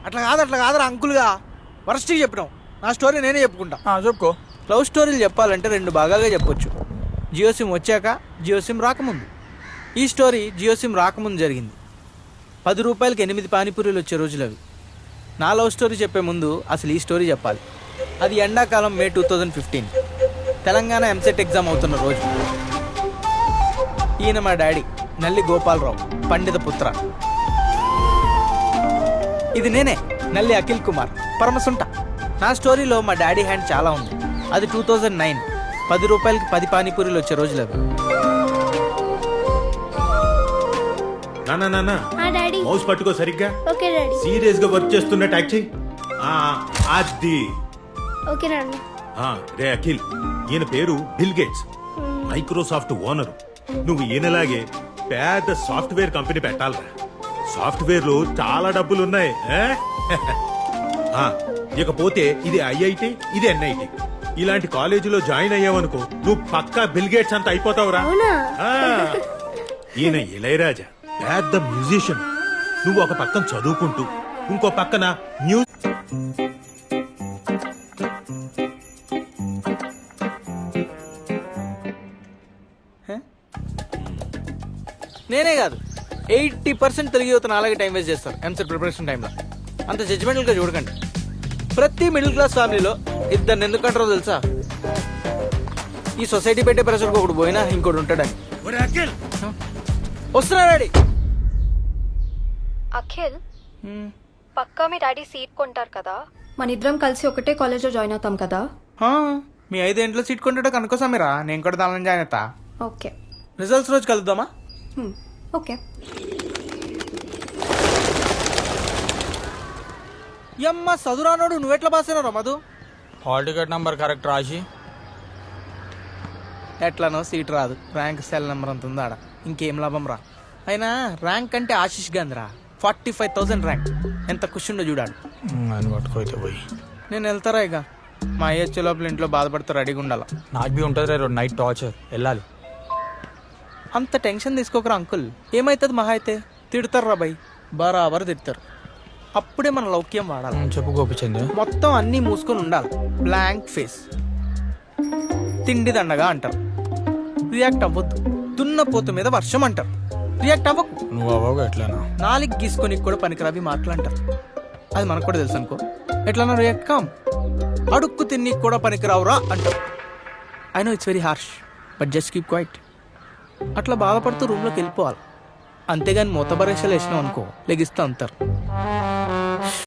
అట్లా కాదురా అంకుల్గా వరస్ట్గా చెప్పినావు. నా స్టోరీ నేనే చెప్పుకుంటా. చెప్పుకో. లవ్ స్టోరీలు చెప్పాలంటే 2 భాగాలుగా చెప్పొచ్చు. జియో సిమ్ వచ్చాక, జియో సిమ్ రాకముందు. ఈ స్టోరీ జియో సిమ్ రాకముందు జరిగింది. 10 రూపాయలకి 8 పానీపూరీలు వచ్చే రోజులు అవి. నా లవ్ స్టోరీ చెప్పే ముందు అసలు ఈ స్టోరీ చెప్పాలి. అది ఎండాకాలం మే 2015, తెలంగాణ ఎంసెట్ ఎగ్జామ్ అవుతున్న రోజు. ఈయన మా డాడీ నల్లి గోపాలరావు, పండిత పుత్ర. ఇది నేనే, నల్లి అఖిల్ కుమార్, పరమసుంట. నా స్టోరీలో మా డాడీ హ్యాండ్ చాలా ఉంది. అది 2009, 10 రూపాయలకి 10 పానీపూరీలు వచ్చే రోజులు అవి. నాన్న మౌస్ పట్టుకో సరిగ్గా. Okay daddy. సీరియస్ గా వర్క్ చేస్తున్నట్టు యాక్ట్ చెయ్యి. అది ఓకే డాడీ. రే అఖిల్, ఈయన పేరు బిల్ గేట్స్, మైక్రోసాఫ్ట్ ఓనరు. నువ్వు ఈయనలాగే పెద్ద సాఫ్ట్వేర్ కంపెనీ పెట్టాలరా. సాఫ్ట్వేర్ లో చాలా డబ్బులున్నాయి. ఇకపోతే ఇది ఐఐటి, ఇది ఎన్ఐటి. ఇలాంటి కాలేజీలో జాయిన్ అయ్యావనుకో నువ్వు పక్కా బిల్ గేట్స్ అంత అయిపోతావురా. ఈయన ఇళయరాజా, పెద్ద మ్యూజిషియన్. నువ్వు ఒక పక్కన చదువుకుంటూ ఇంకో పక్కన నేనే కాదు, 80% తెలుగు యువత అలాగే టైం వేస్ట్ చేస్తారు ఎంసెట్ ప్రిపరేషన్ టైంలో. అంత జడ్జిమెంటల్గా చూడకండి. ప్రతి మిడిల్ క్లాస్ ఫ్యామిలీలో 2 ఎందుకు అంటారో తెలుసా? ఈ సొసైటీ పెట్టే ప్రెషర్కి ఒకడు పోయినా ఇంకోటి ఉంటాడని. వస్తున్నా డాడీ. అఖిల్, పక్కా మీ డాడీ సీట్ కొంటారు కదా? మన ఇద్దరం కలిసి ఒకటే కాలేజ్లో జాయిన్ అవుతాం కదా? మీ 5 ఇంట్లో సీట్ కొంటాడో కనుకోసామిరా, నేను కూడా దానిలో జాయిన్ అవుతా. ఓకే. రిజల్ట్స్ రోజు కలుద్దామా? ఓకే. యమ్మ చదురానోడు నువ్వెట్లా పాస్ అయినావు Madhu? Hall ticket number correct రాసి ఎట్లానో సీట్ రాదు, ర్యాంక్ సెల్ నెంబర్ అంత ఉందాడ. ఇంకేం లాభం రా. అయినా ర్యాంక్ అంటే ఆశీష్ గాంధీరా, 45,000 ర్యాంక్. ఎంత కుషుండో చూడాడు. అని పట్టుకోయితే పోయి నేను వెళ్తారా ఇక? మా అయ్య వచ్చే లోపల ఇంట్లో బాధపడితే రెడీగా ఉండాల. నాకు బి ఉంటుంది రే నైట్ టార్చర్. వెళ్ళాలి. అంత టెన్షన్ తీసుకోకరా అంకుల్. ఏమైతుంది మహా అయితే? తిడతారు రా బై, బరాబర్ తిడతారు. అప్పుడే మన లౌక్యం వాడాలి. చెప్పు గోపిచంద్. మొత్తం అన్నీ మూసుకొని ఉండాలి, బ్లాంక్ ఫేస్. తిండి దండగా అంటారు, రియాక్ట్ అవ్వద్దు. దున్నపోతు మీద వర్షం అంటారు, రియాక్ట్ అవ్వకు. నువ్వు అవ్వగా ఎట్లనా? 4 గీసుకొని కూడా పనికిరావి మాటలు అంటారు. అది మనకు కూడా తెలుసు అనుకో. ఎట్లన్నా రియాక్ట్ కామ్. అడుక్కు తిన్ని కూడా పనికిరావురా అంటారు. I know it's very harsh, but just keep quiet. అట్లా బాధపడుతూ రూమ్లోకి వెళ్ళిపోవాలి. అంతేగాని మూత బరేషాలు వేసినాం అనుకో, లెగిస్తూ అంటారు.